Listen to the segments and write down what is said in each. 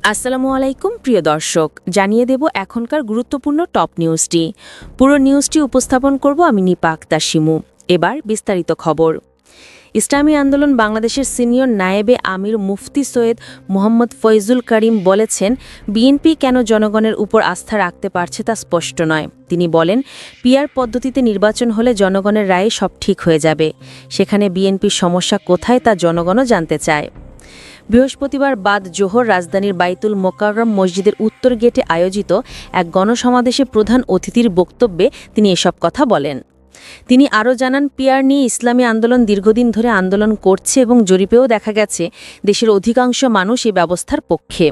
আসসালামু আলাইকুম প্রিয় দর্শক, জানিয়ে দেব এখনকার গুরুত্বপূর্ণ টপ নিউজটি। পুরো নিউজটি উপস্থাপন করব আমি নিপা আক্তার শিমু। এবার বিস্তারিত খবর। ইসলামী আন্দোলন বাংলাদেশের সিনিয়র নায়েবে আমির মুফতি সৈয়দ মোহাম্মদ ফয়জুল করিম বলেছেন, বিএনপি কেন জনগণের উপর আস্থা রাখতে পারছে তা স্পষ্ট নয়। তিনি বলেন, পিআর পদ্ধতিতে নির্বাচন হলে জনগণের রায়ে সব ঠিক হয়ে যাবে। সেখানে বিএনপির সমস্যা কোথায় তা জনগণও জানতে চায়। বৃহস্পতিবার বাদ জোহর রাজধানীর বাইতুল মোকাররম মসজিদের উত্তর গেটে আয়োজিত এক গণসমাবেশে প্রধান অতিথির বক্তব্যে তিনি এসব কথা বলেন। তিনি আরও জানান, পিআর নিয়ে ইসলামী আন্দোলন দীর্ঘদিন ধরে আন্দোলন করছে এবং জরিপেও দেখা গেছে দেশের অধিকাংশ মানুষ এই ব্যবস্থার পক্ষে।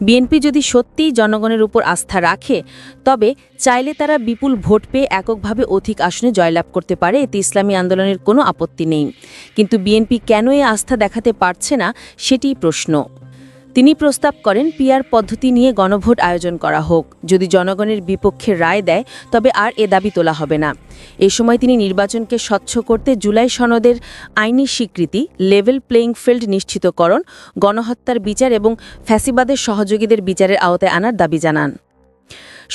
বিএনপি যদি সত্যিই জনগণের উপর আস্থা রাখে, তবে চাইলে তারা বিপুল ভোট পেয়ে এককভাবে অধিক আসনে জয়লাভ করতে পারে, এতে ইসলামী আন্দোলনের কোনো আপত্তি নেই। কিন্তু বিএনপি কেন এই আস্থা দেখাতে পারছে না, সেটিই প্রশ্ন। তিনি প্রস্তাব করেন, পিআর পদ্ধতি নিয়ে গণভোট আয়োজন করা হোক। যদি জনগণের বিপক্ষে রায় দেয়, তবে আর এ দাবি তোলা হবে না। এ সময় তিনি নির্বাচনকে স্বচ্ছ করতে জুলাই সনদের আইনি স্বীকৃতি, লেভেল প্লেয়িং ফিল্ড নিশ্চিতকরণ, গণহত্যার বিচার এবং ফ্যাসিবাদের সহযোগীদের বিচারের আওতায় আনার দাবি জানান।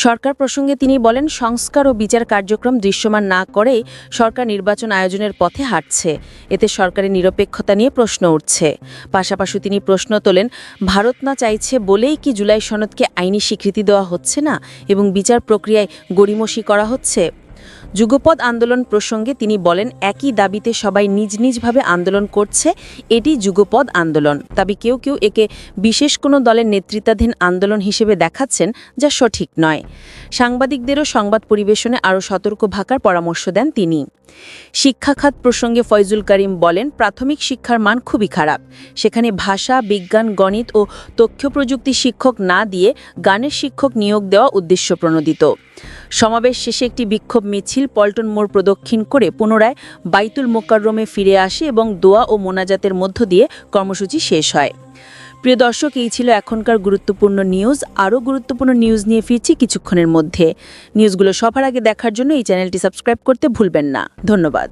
সরকার প্রসঙ্গে তিনি বলেন, সংস্কার ও বিচার কার্যক্রম দৃশ্যমান না করেই সরকার নির্বাচন আয়োজনের পথে হাঁটছে। এতে সরকারের নিরপেক্ষতা নিয়ে প্রশ্ন উঠছে। পাশাপাশি তিনি প্রশ্ন তোলেন, ভারত না চাইছে বলেই কি জুলাই সনদকে আইনি স্বীকৃতি দেওয়া হচ্ছে না এবং বিচার প্রক্রিয়ায় গড়িমসি করা হচ্ছে? যুগপৎ আন্দোলন প্রসঙ্গে তিনি বলেন, একই দাবিতে সবাই নিজ নিজভাবে আন্দোলন করছে, এটি যুগপৎ আন্দোলন। তবে কেউ কেউ একে বিশেষ কোনো দলের নেতৃত্বাধীন আন্দোলন হিসেবে দেখাচ্ছেন, যা সঠিক নয়। সাংবাদিকদেরও সংবাদ পরিবেশনে আরও সতর্ক থাকার পরামর্শ দেন তিনি। শিক্ষা খাত প্রসঙ্গে ফয়জুল করিম বলেন, প্রাথমিক শিক্ষার মান খুবই খারাপ। সেখানে ভাষা, বিজ্ঞান, গণিত ও তথ্য প্রযুক্তি শিক্ষক না দিয়ে গানের শিক্ষক নিয়োগ দেওয়া উদ্দেশ্যপ্রণোদিত। সমাবেশ শেষে একটি বিক্ষোভ মিছিল পল্টন মোড় প্রদক্ষিণ করে পুনরায় বাইতুল মোকাররমে ফিরে আসে এবং দোয়া ও মোনাজাতের মধ্য দিয়ে কর্মসূচি শেষ হয়। প্রিয় দর্শক, এই ছিল এখনকার গুরুত্বপূর্ণ নিউজ। আরও গুরুত্বপূর্ণ নিউজ নিয়ে ফিরছি কিছুক্ষণের মধ্যে। নিউজগুলো সবার আগে দেখার জন্য এই চ্যানেলটি সাবস্ক্রাইব করতে ভুলবেন না। ধন্যবাদ।